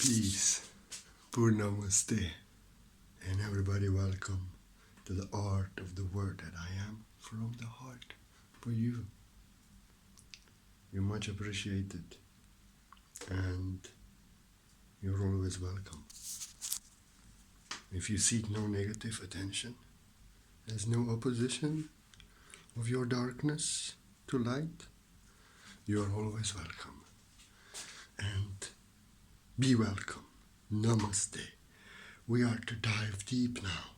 Peace, Purnamaste, and everybody welcome to the art of the word that I am from the heart for you. You're much appreciated and you're always welcome. If you seek no negative attention, there's no opposition of your darkness to light, you are always welcome. And be welcome. Namaste. We are to dive deep now,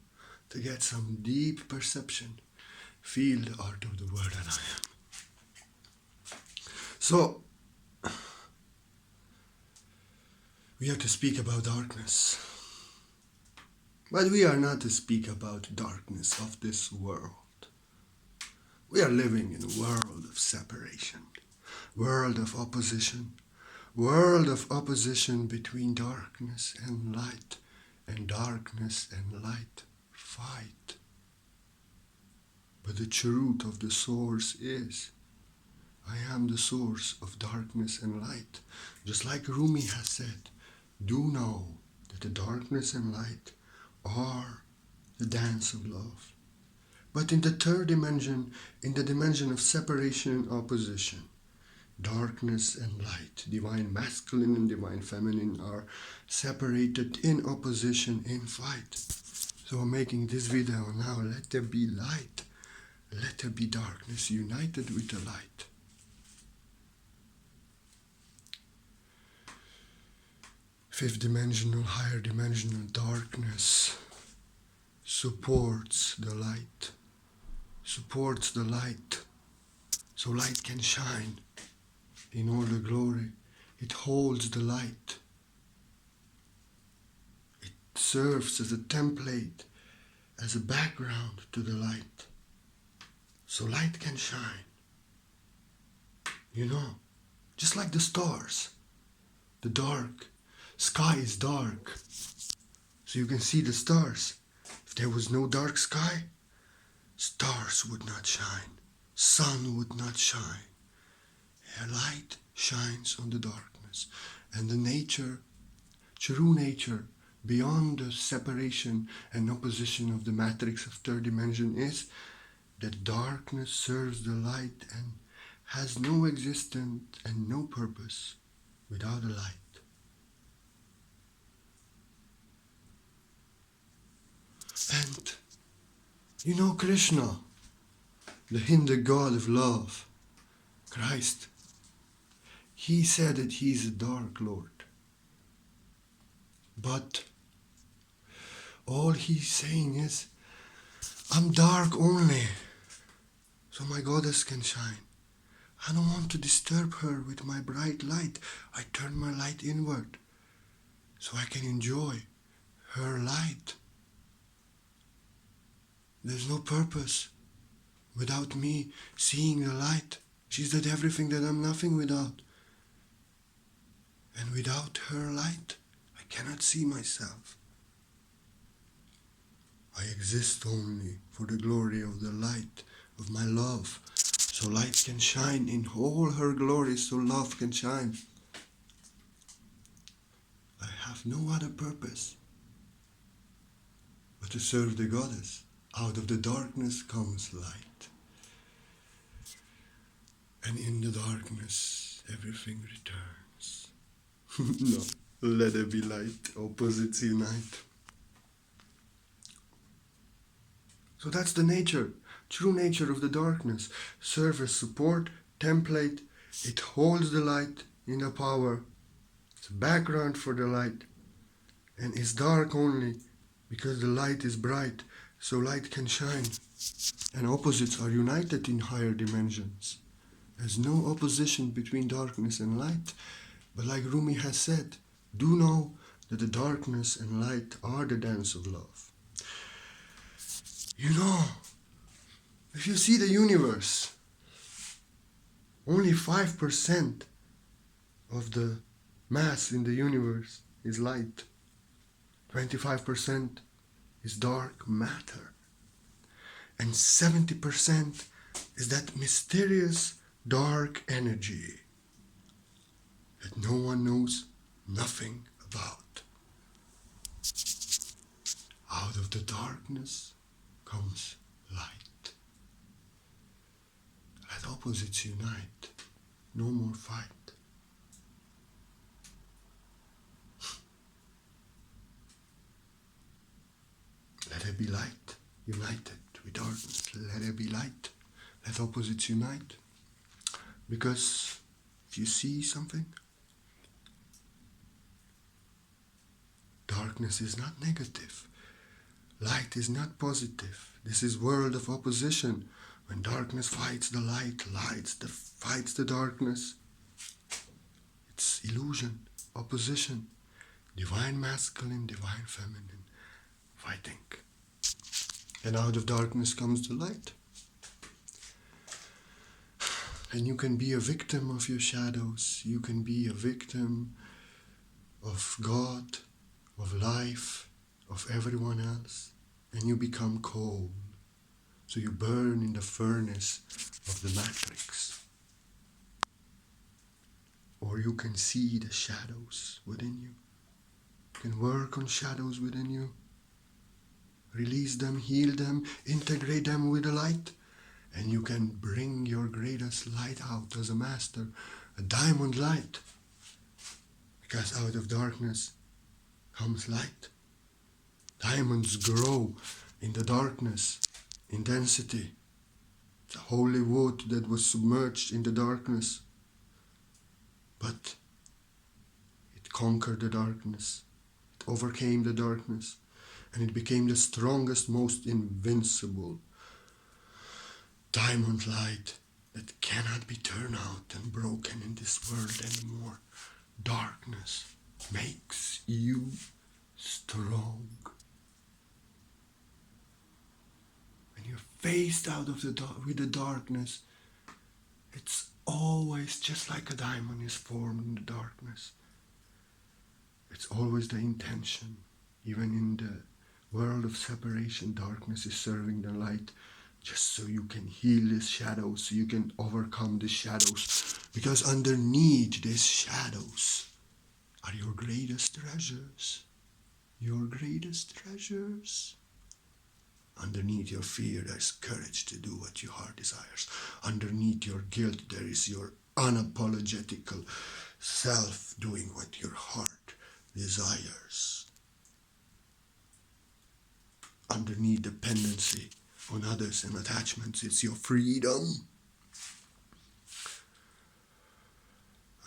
to get some deep perception. Feel the art of the word that I am. So, we have to speak about darkness. But we are not to speak about darkness of this world. We are living in a world of separation, world of opposition, world of opposition between darkness and light, and darkness and light fight. But the truth of the source is, I am the source of darkness and light. Just like Rumi has said, do know that the darkness and light are the dance of love. But in the third dimension, in the dimension of separation and opposition, darkness and light, divine masculine and divine feminine, are separated in opposition, in fight. So I'm making this video now. Let there be light, let there be darkness united with the light. Fifth dimensional, higher dimensional darkness supports the light, so light can shine in all the glory. It holds the light. It serves as a template, as a background to the light. So light can shine. You know, just like the stars. The dark sky is dark, so you can see the stars. If there was no dark sky, stars would not shine. Sun would not shine. A light shines on the darkness, and the nature, true nature, beyond the separation and opposition of the matrix of third dimension is that darkness serves the light and has no existence and no purpose without a light. And you know Krishna, the Hindu god of love, Christ, he said that he's a dark lord. But all he's saying is, I'm dark only, so my goddess can shine. I don't want to disturb her with my bright light. I turn my light inward, so I can enjoy her light. There's no purpose without me seeing the light. She's that everything that I'm nothing without. And without her light, I cannot see myself. I exist only for the glory of the light of my love. So light can shine in all her glory, so love can shine. I have no other purpose but to serve the goddess. Out of the darkness comes light. And in the darkness, everything returns. No, let there be light, opposites unite. So that's the nature, true nature of the darkness. Serve as support, template. It holds the light in the power. It's a background for the light. And it's dark only because the light is bright, so light can shine. And opposites are united in higher dimensions. There's no opposition between darkness and light. But like Rumi has said, do know that the darkness and light are the dance of love. You know, if you see the universe, only 5% of the mass in the universe is light. 25% is dark matter. And 70% is that mysterious dark energy that no one knows nothing about. Out of the darkness comes light. Let opposites unite. No more fight. Let there be light, united with darkness. Let there be light. Let opposites unite. Because if you see something, darkness is not negative. Light is not positive. This is world of opposition. When darkness fights the light, light fights the darkness. It's illusion, opposition. Divine masculine, divine feminine, fighting. And out of darkness comes the light. And you can be a victim of your shadows. You can be a victim of God, of life, of everyone else. And you become cold. So you burn in the furnace of the matrix. Or you can see the shadows within you. You can work on shadows within you. Release them, heal them, integrate them with the light. And you can bring your greatest light out as a master, a diamond light. Because out of darkness comes light. Diamonds grow in the darkness, in density. It's a holy wood that was submerged in the darkness. But it conquered the darkness. It overcame the darkness. And it became the strongest, most invincible diamond light that cannot be turned out and broken in this world anymore. Darkness makes you strong. When you're faced out of with the darkness, it's always just like a diamond is formed in the darkness. It's always the intention. Even in the world of separation, darkness is serving the light just so you can heal these shadows, so you can overcome the shadows. Because underneath these shadows are your greatest treasures. Your greatest treasures. Underneath your fear, there's courage to do what your heart desires. Underneath your guilt, there is your unapologetical self doing what your heart desires. Underneath dependency on others and attachments, it's your freedom.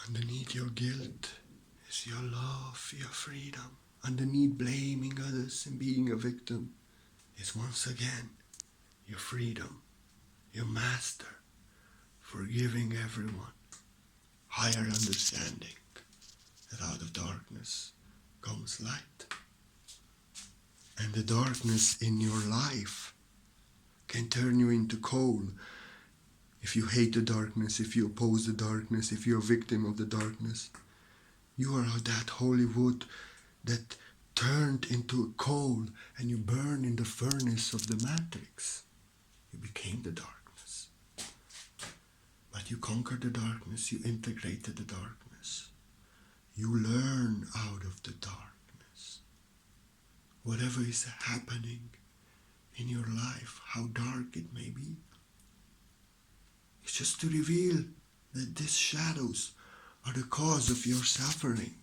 Underneath your guilt is your love, your freedom. Underneath blaming others and being a victim is once again your freedom, your master, forgiving everyone, higher understanding that out of darkness comes light. And the darkness in your life can turn you into coal. If you hate the darkness, if you oppose the darkness, if you're a victim of the darkness, you are that holy wood that turned into a coal and you burn in the furnace of the matrix. You became the darkness. But you conquered the darkness, you integrated the darkness. You learn out of the darkness. Whatever is happening in your life, how dark it may be, it's just to reveal that these shadows are the cause of your suffering.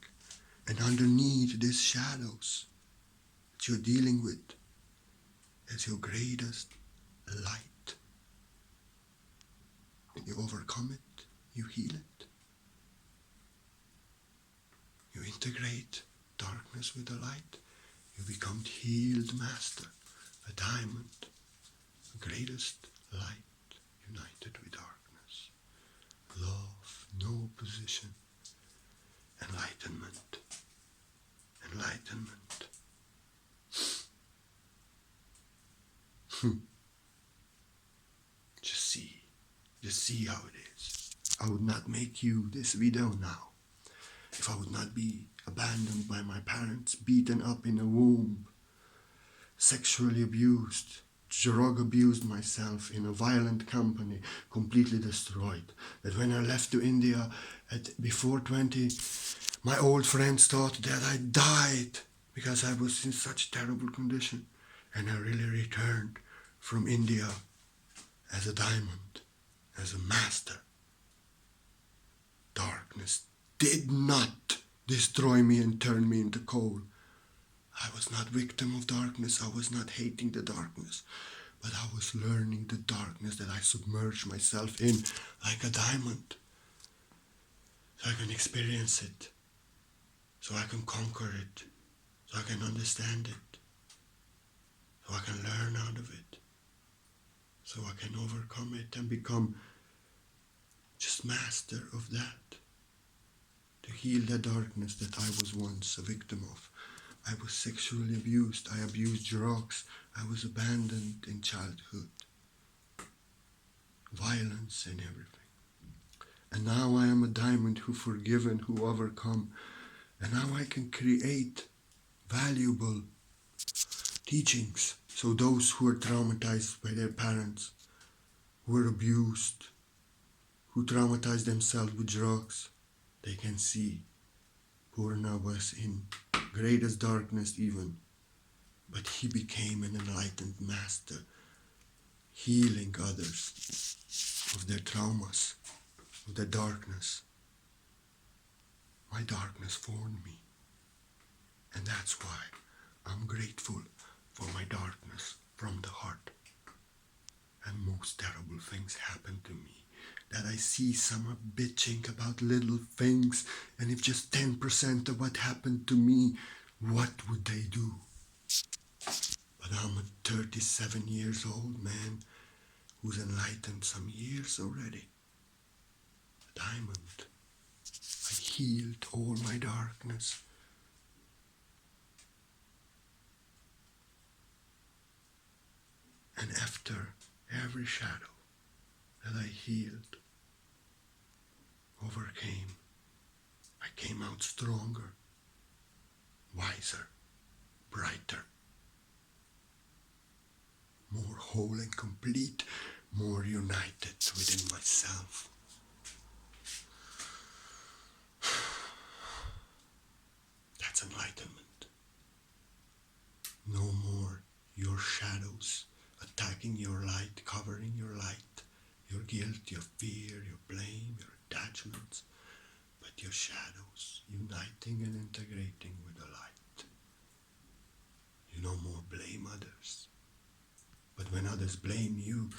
And underneath these shadows that you're dealing with is your greatest light. And you overcome it, you heal it. You integrate darkness with the light. You become the healed master, a diamond, the greatest light united with darkness. Love, no opposition. Enlightenment. Enlightenment. Just see how it is. I would not make you this video now if I would not be abandoned by my parents, beaten up in a womb, sexually abused, drug abused myself in a violent company, completely destroyed. That when I left to India before 20, My old friends thought that I died because I was in such terrible condition. And I really returned from India as a diamond, as a master. Darkness did not destroy me and turn me into coal. I was not victim of darkness. I was not hating the darkness. But I was learning the darkness that I submerged myself in like a diamond. So I can experience it. So I can conquer it. So I can understand it. So I can learn out of it. So I can overcome it and become just master of that. To heal the darkness that I was once a victim of. I was sexually abused. I abused drugs. I was abandoned in childhood. Violence and everything. And now I am a diamond who forgiven, who overcome. And now I can create valuable teachings. So those who are traumatized by their parents, who were abused, who traumatized themselves with drugs, they can see Purna was in greatest darkness even, but he became an enlightened master, healing others of their traumas, of their darkness. My darkness formed me, and that's why I'm grateful for my darkness from the heart. And most terrible things happen to me, that I see some are bitching about little things, and if just 10% of what happened to me, what would they do? But I'm a 37 years old man who's enlightened some years already. A diamond. I healed all my darkness. And after every shadow that I healed, overcame, I came out stronger, wiser, brighter, more whole and complete, more united within myself. That's enlightenment. No more your shadows attacking your light, covering your light, your guilt, your fear, your blame, your attachments, but your shadows uniting and integrating with the light. You no more blame others. But when others blame you,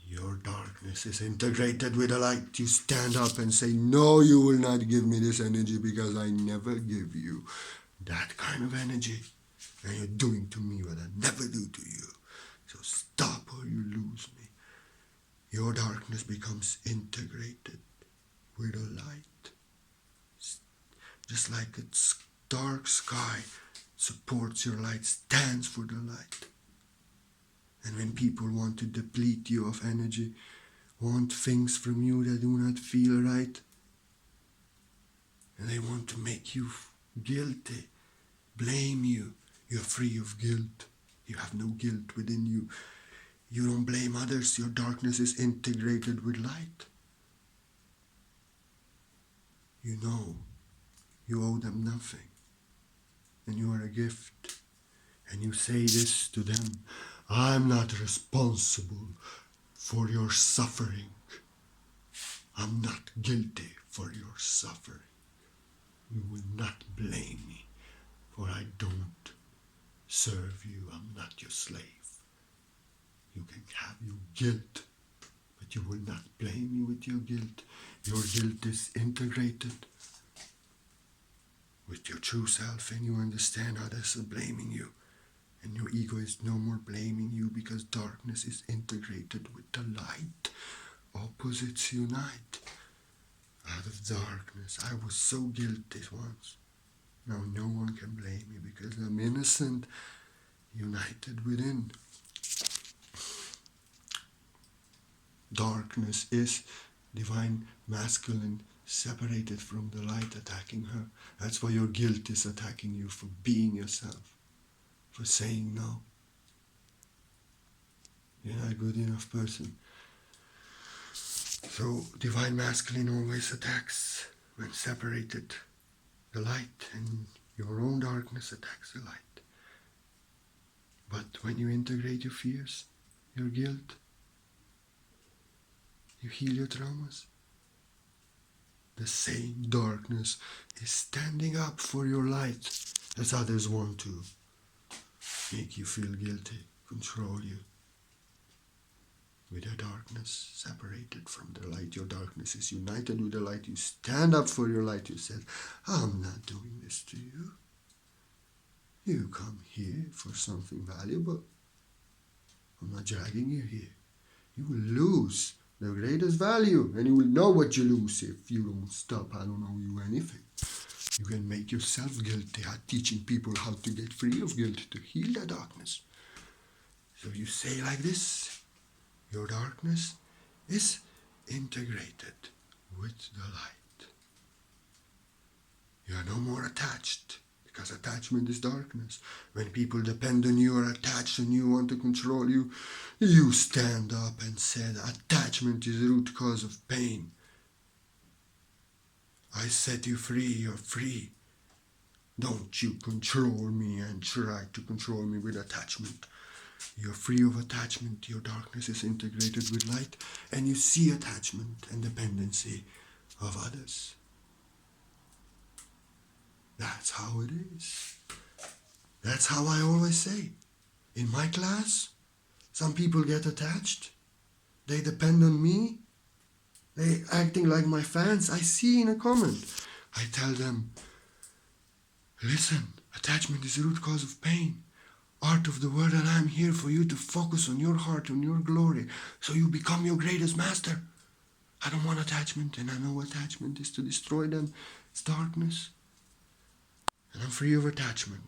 your darkness is integrated with the light. You stand up and say, no, you will not give me this energy because I never give you that kind of energy. And you're doing to me what I never do to you. So stop or you lose me. Your darkness becomes integrated with the light. Just like a dark sky supports your light, stands for the light. And when people want to deplete you of energy, want things from you that do not feel right, and they want to make you guilty, blame you, you're free of guilt. You have no guilt within you. You don't blame others. Your darkness is integrated with light. You know you owe them nothing. And you are a gift. And you say this to them, I'm not responsible for your suffering. I'm not guilty for your suffering. You will not blame me, for I don't serve you. I'm not your slave. You can have your guilt, but you will not blame me with your guilt. Your guilt is integrated with your true self, and you understand others are blaming you. And your ego is no more blaming you because darkness is integrated with the light. Opposites unite. Out of darkness. I was so guilty once. Now no one can blame me because I'm innocent, united within. Darkness is divine masculine separated from the light attacking her. That's why your guilt is attacking you for being yourself, for saying no. You're not a good enough person. So divine masculine always attacks when separated The light and your own darkness attacks the light. But when you integrate your fears, your guilt, you heal your traumas, the same darkness is standing up for your light as others want to make you feel guilty, control you. With your darkness separated from the light, your darkness is united with the light. You stand up for your light. You said, I'm not doing this to you. You come here for something valuable. I'm not dragging you here. You will lose the greatest value, and you will know what you lose if you don't stop. I don't owe you anything. You can make yourself guilty at teaching people how to get free of guilt, to heal the darkness. So you say like this, your darkness is integrated with the light. You are no more attached, because attachment is darkness. When people depend on you or attached and you want to control you, you stand up and said, attachment is the root cause of pain. I set you free, you're free. Don't you control me and try to control me with attachment. You're free of attachment, your darkness is integrated with light, and you see attachment and dependency of others. That's how it is. That's how I always say. In my class, some people get attached. They depend on me. They acting like my fans. I see in a comment. I tell them, listen, attachment is the root cause of pain. Art of the word, and I'm here for you to focus on your heart, on your glory, so you become your greatest master. I don't want attachment, and I know attachment is to destroy them. It's darkness. And I'm free of attachment.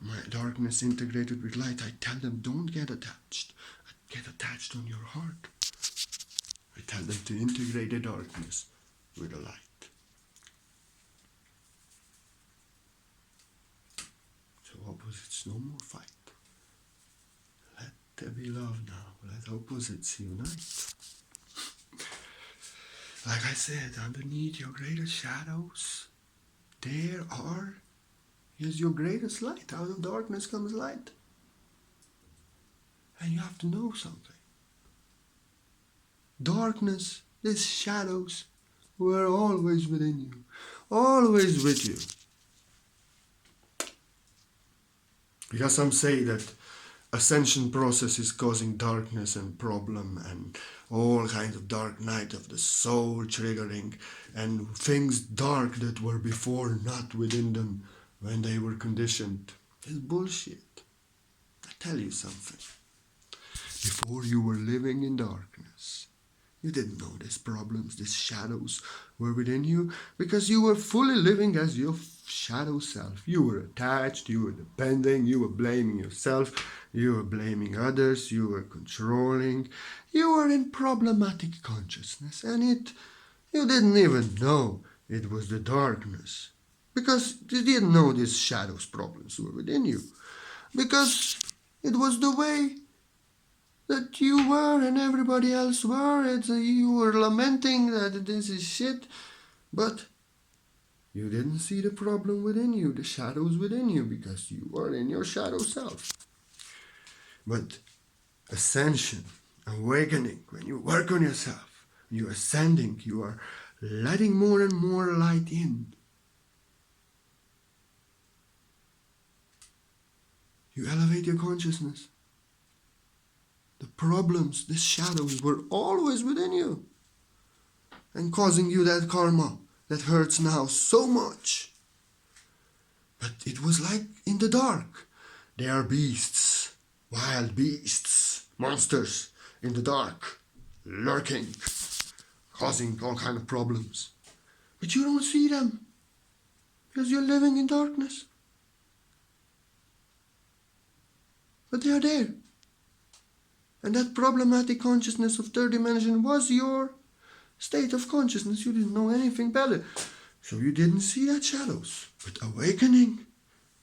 My darkness integrated with light. I tell them, don't get attached. Get attached on your heart. I tell them to integrate the darkness with the light. So opposites no more fight. Let there be love now. Let opposites unite. Like I said, underneath your greatest shadows, there is your greatest light. Out of darkness comes light. And you have to know something. Darkness, these shadows, were always within you. Always with you. Because some say that ascension process is causing darkness and problem and all kinds of dark night of the soul triggering and things dark that were before not within them when they were conditioned. It's bullshit. I tell you something. Before you were living in darkness, you didn't know these problems, these shadows were within you because you were fully living as your shadow self. You were attached, you were depending, you were blaming yourself, you were blaming others, you were controlling. You were in problematic consciousness, and you didn't even know it was the darkness because you didn't know these shadows problems were within you because it was the way that you were and everybody else were. You were lamenting that this is shit, but you didn't see the problem within you, the shadows within you, because you were in your shadow self. But ascension, awakening, when you work on yourself, you're ascending, you are letting more and more light in. You elevate your consciousness. The problems, the shadows were always within you and causing you that karma that hurts now so much. But it was like in the dark. There are beasts, wild beasts, monsters in the dark, lurking, causing all kinds of problems. But you don't see them because you're living in darkness. But they are there. And that problematic consciousness of third dimension was your state of consciousness. You didn't know anything better. So you didn't see that shadows. But awakening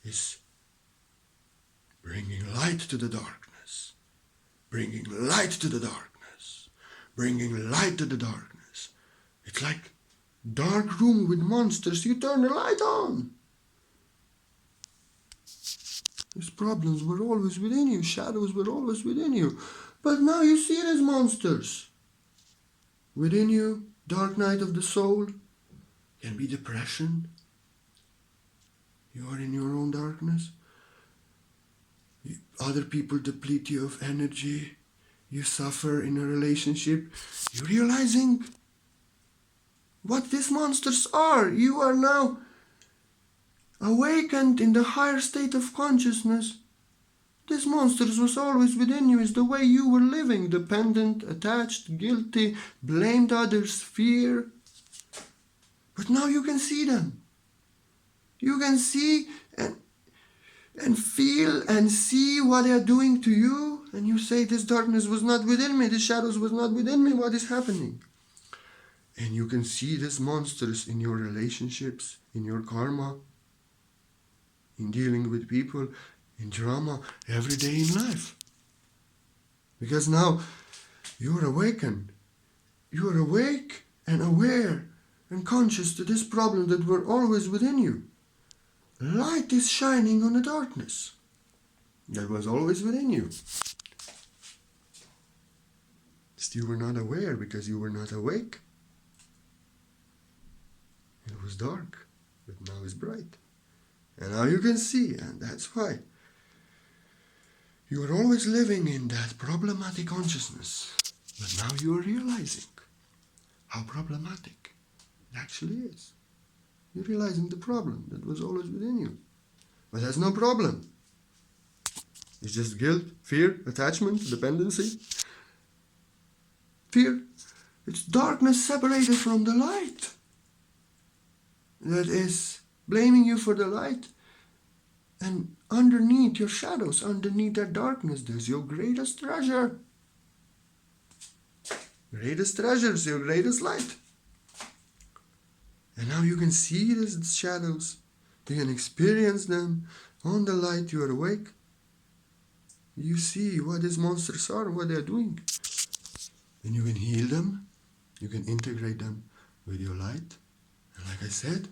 is bringing light to the darkness. Bringing light to the darkness. Bringing light to the darkness. It's like dark room with monsters, you turn the light on. These problems were always within you, shadows were always within you. But now you see these monsters within you. Dark night of the soul can be depression. You are in your own darkness. Other people deplete you of energy. You suffer in a relationship. You're realizing what these monsters are. You are now awakened in the higher state of consciousness. This monsters was always within you. Is the way you were living, dependent, attached, guilty, blamed others, fear. But now you can see them. You can see and feel and see what they are doing to you. And you say, this darkness was not within me, this shadows was not within me, what is happening? And you can see these monsters in your relationships, in your karma, in dealing with people, in drama, every day in life. Because now you're awakened. You are awake and aware and conscious to this problem that were always within you. Light is shining on the darkness that was always within you. Just you were not aware because you were not awake. It was dark, but now it's bright. And now you can see, and that's why you are always living in that problematic consciousness. But now you are realizing how problematic it actually is. You're realizing the problem that was always within you. But that's no problem. It's just guilt, fear, attachment, dependency. Fear. It's darkness separated from the light. That is blaming you for the light. And underneath your shadows, underneath that darkness, there's your greatest treasure. Greatest treasure is your greatest light. And now you can see these shadows. You can experience them. On the light you are awake. You see what these monsters are, what they are doing. And you can heal them. You can integrate them with your light. And like I said,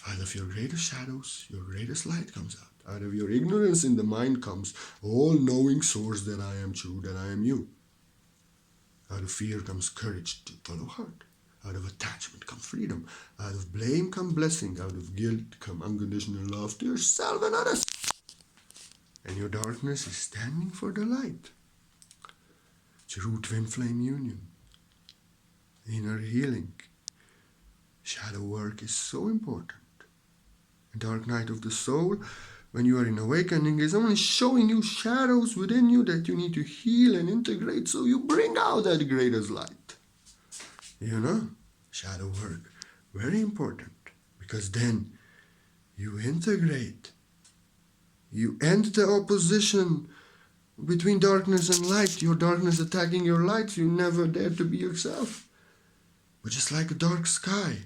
out of your greatest shadows, your greatest light comes out. Out of your ignorance in the mind comes all-knowing source that I am true, that I am you. Out of fear comes courage to follow heart. Out of attachment comes freedom. Out of blame comes blessing. Out of guilt comes unconditional love to yourself and others. And your darkness is standing for the light. True twin flame union. Inner healing. Shadow work is so important. Dark night of the soul, when you are in awakening, is only showing you shadows within you that you need to heal and integrate so you bring out that greatest light. You know, shadow work, very important, because then you integrate. You end the opposition between darkness and light. Your darkness attacking your light, you never dare to be yourself. But just like a dark sky,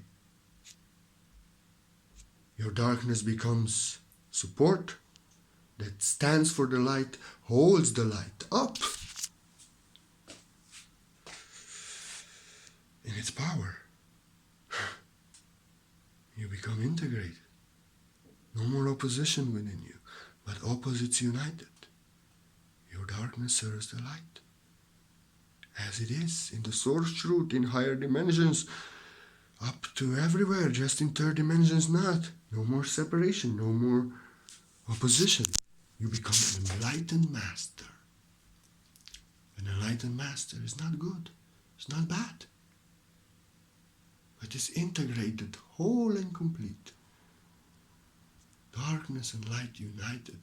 your darkness becomes support that stands for the light, holds the light up in its power. You become integrated. No more opposition within you, but opposites united. Your darkness serves the light. As it is in the source truth, in higher dimensions, up to everywhere, just in third dimensions not. No more separation, no more opposition. You become an enlightened master. An enlightened master is not good, it's not bad. But it's integrated, whole and complete. Darkness and light united.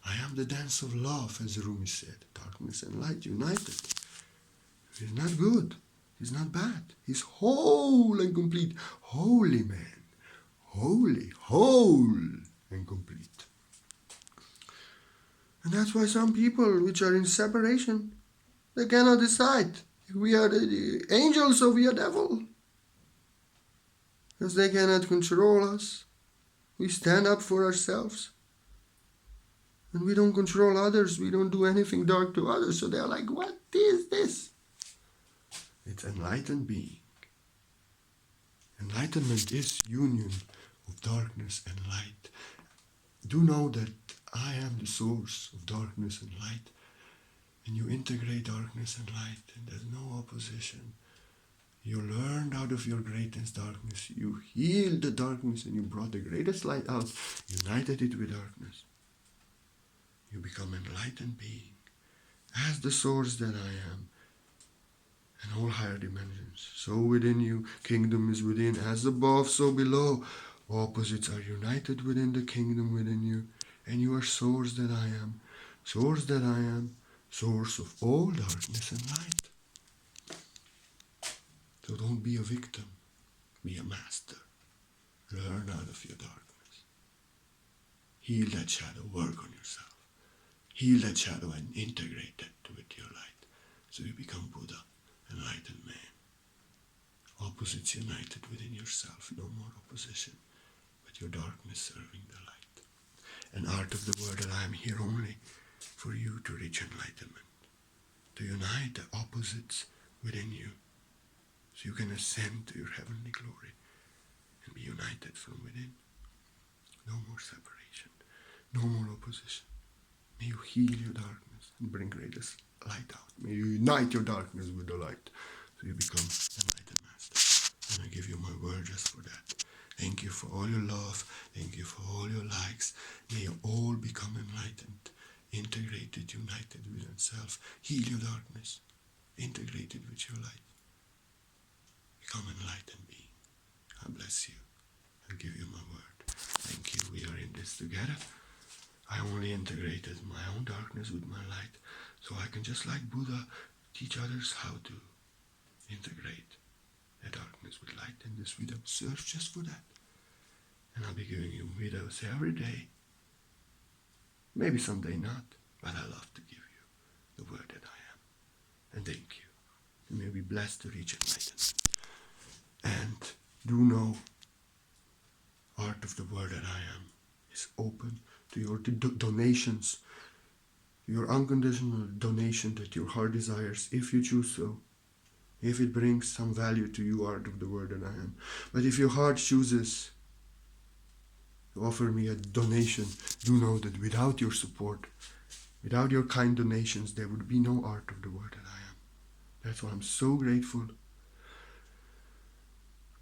I am the dance of love, as Rumi said. Darkness and light united. It's not good. He's not bad. He's whole and complete. Holy man. Holy, whole and complete. And that's why some people which are in separation, they cannot decide if we are the angels or we are devil. Because they cannot control us. We stand up for ourselves. And we don't control others. We don't do anything dark to others. So they're like, what is this? It's enlightened being. Enlightenment is union of darkness and light. Do know that I am the source of darkness and light. And you integrate darkness and light, and there's no opposition. You learned out of your greatest darkness. You healed the darkness and you brought the greatest light out, united it with darkness. You become enlightened being, as the source that I am, and all higher dimensions. So within you, kingdom is within, as above, so below. Opposites are united within the kingdom within you, and you are source that I am, source that I am, source of all darkness and light. So don't be a victim, be a master. Learn out of your darkness. Heal that shadow, work on yourself. Heal that shadow and integrate that with your light. So you become Buddha, enlightened man. Opposites united within yourself, no more opposition, but your darkness serving the light. An art of the word that I am here only for you to reach enlightenment, to unite the opposites within you, so you can ascend to your heavenly glory and be united from within. No more separation, no more opposition. May you heal your darkness and bring greatest light out. May you unite your darkness with the light, so you become enlightened master. And I give you my word just for that. Thank you for all your love. Thank you for all your likes. May you all become enlightened, integrated, united with yourself. Heal your darkness, integrated with your light. Become enlightened being. I bless you. I give you my word. Thank you. We are in this together. I only integrated my own darkness with my light, so I can, just like Buddha, teach others how to integrate their darkness with light. And this video serves just for that. And I'll be giving you videos every day. Maybe someday not, but I love to give you the word that I am. And thank you. And may we be blessed to reach enlightenment. And do know, art of the word that I am is open to your donations, your unconditional donation that your heart desires, if you choose so, if it brings some value to you, art of the word that I am. But if your heart chooses to offer me a donation, do know that without your support, without your kind donations, there would be no art of the word that I am. That's why I'm so grateful.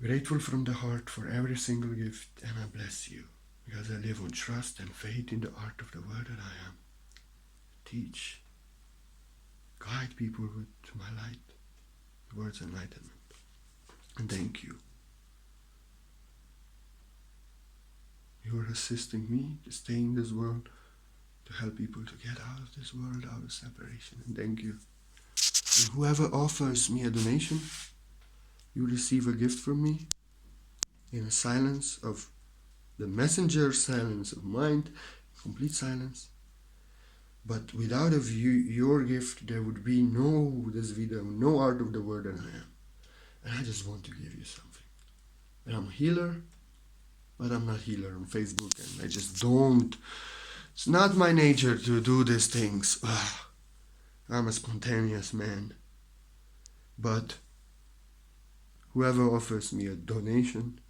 Grateful from the heart for every single gift, and I bless you, because I live on trust and faith in the art of the word that I am. Teach, guide people with my light, the words enlightenment. And thank you. You are assisting me to stay in this world, to help people to get out of this world, out of separation. And thank you. And whoever offers me a donation, you receive a gift from me in a silence of the messenger, silence of mind, complete silence. But without your gift, there would be no this video, no art of the word that I am. And I just want to give you something. And I'm a healer, but I'm not healer on Facebook, and I just don't. It's not my nature to do these things. I'm a spontaneous man. But whoever offers me a donation,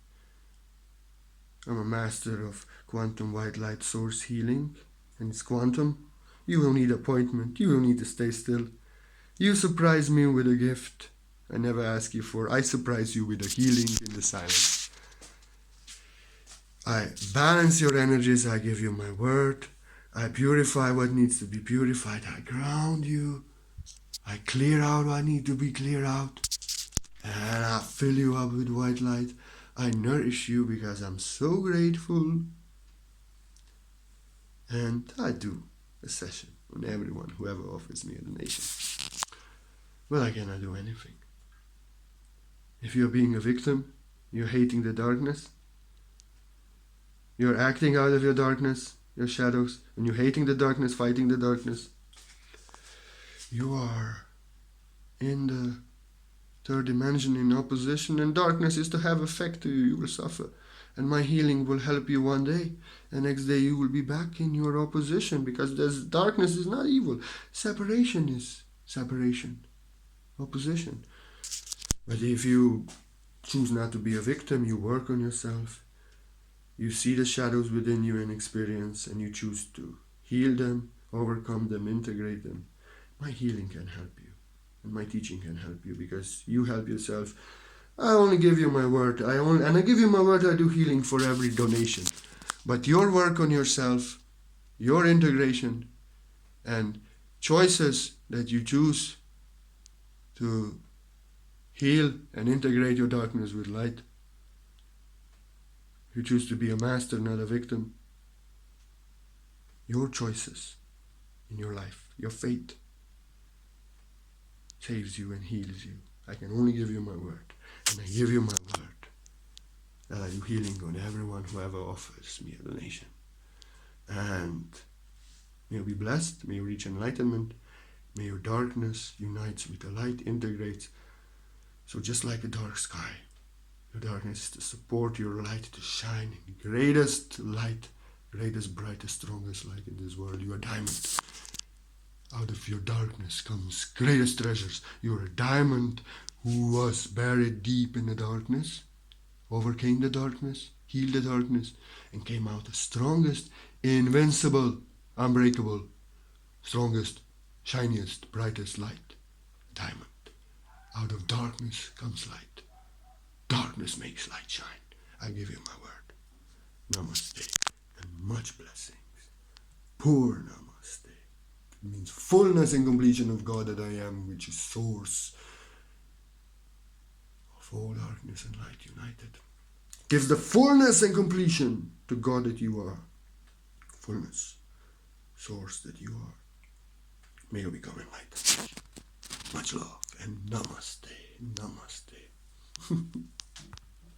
I'm a master of quantum white light source healing, and it's quantum. You don't need appointment. You don't need to stay still. You surprise me with a gift I never ask you for. I surprise you with a healing in the silence. I balance your energies. I give you my word. I purify what needs to be purified. I ground you. I clear out what needs to be cleared out. And I fill you up with white light. I nourish you because I'm so grateful. And I do a session on everyone, whoever offers me a donation. Well, I cannot do anything. If you're being a victim, you're hating the darkness, you're acting out of your darkness, your shadows, and you're hating the darkness, fighting the darkness, you are in the third dimension in opposition, and darkness is to have effect to you. You will suffer. And my healing will help you one day. The next day you will be back in your opposition, because darkness is not evil. Separation is separation. Opposition. But if you Choose not to be a victim. You work on yourself. You see the shadows within you and experience, and you choose to heal them, overcome them, integrate them. My healing can help you, and my teaching can help you, because you help yourself. I only give you my word. I give you my word. I do healing for every donation. But your work on yourself, your integration, and choices that you choose to heal and integrate your darkness with light. You choose to be a master, not a victim. Your choices in your life, your fate, saves you and heals you. I can only give you my word. And I give you my word that I do healing on everyone who ever offers me a donation. And may you be blessed. May you reach enlightenment. May your darkness unites with the light, integrates. So just like a dark sky, your darkness is to support your light to shine in greatest light, greatest, brightest, strongest light in this world. You are a diamond. Out of your darkness comes greatest treasures. You are a diamond who was buried deep in the darkness, overcame the darkness, healed the darkness, and came out the strongest, invincible, unbreakable, strongest, shiniest, brightest light. Diamond. Out of darkness comes light. Darkness makes light shine. I give you my word. Namaste. And much blessings. Poor namaste. It means fullness and completion of God that I am, which is source of all darkness and light united. Gives the fullness and completion to God that you are. Fullness. Source that you are. May you become enlightened. Much love and namaste. Namaste.